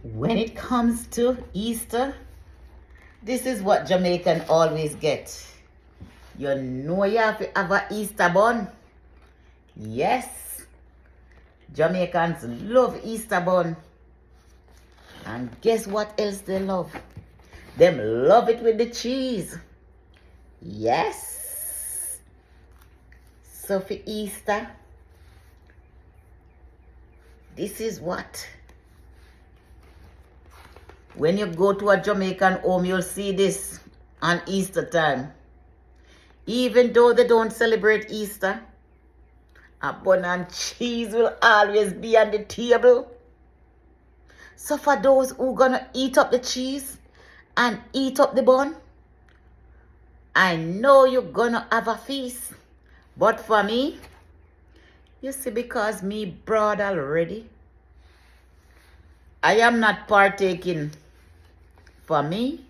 When it comes to Easter, this is what Jamaican always get. You know you have to have a Easter bun. Yes, Jamaicans love Easter bun. And guess what else they love? Them love it with the cheese. Yes. So for Easter, this is what. When you go to a Jamaican home, you'll see this on Easter time. Even though they don't celebrate Easter, a bun and cheese will always be on the table. So for those who gonna eat up the cheese and eat up the bun, I know you're gonna have a feast. But for me, you see, because me broad already, I am not partaking. For me,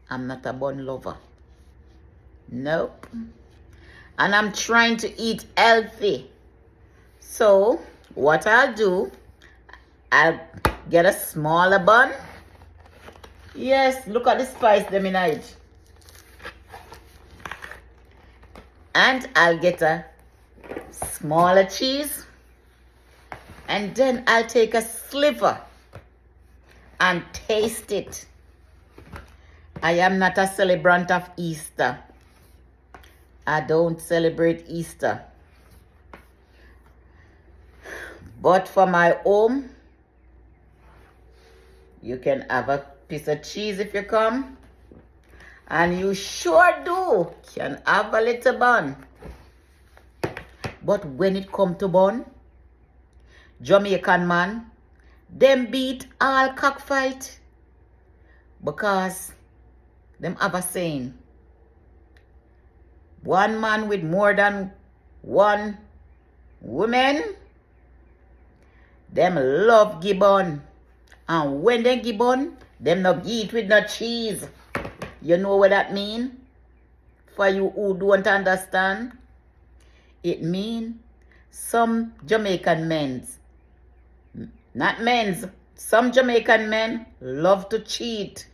I'm not a bun lover. Nope. And I'm trying to eat healthy. So, what I'll do, I'll get a smaller bun. Yes, look at the spice them in it. And I'll get a smaller cheese. And then I'll take a sliver and taste it. I am not a celebrant of Easter. I don't celebrate Easter. But for my home, you can have a piece of cheese if you come. And you sure do can have a little bun. But when it come to bun, Jamaican man, them beat all cockfight. Because them have a saying, one man with more than one woman, them love gibbon. And when they gibbon, them no eat with no cheese. You know what that mean? For you who don't understand, it mean some Jamaican men's, not men's, some Jamaican men love to cheat.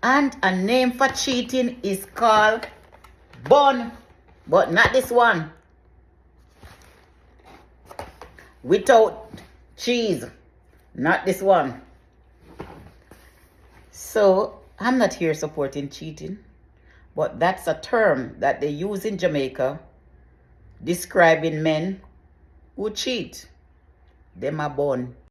And a name for cheating is called bun, but not this one. Without cheese, not this one. So, I'm not here supporting cheating, but that's a term that they use in Jamaica describing men who cheat. Them a bun.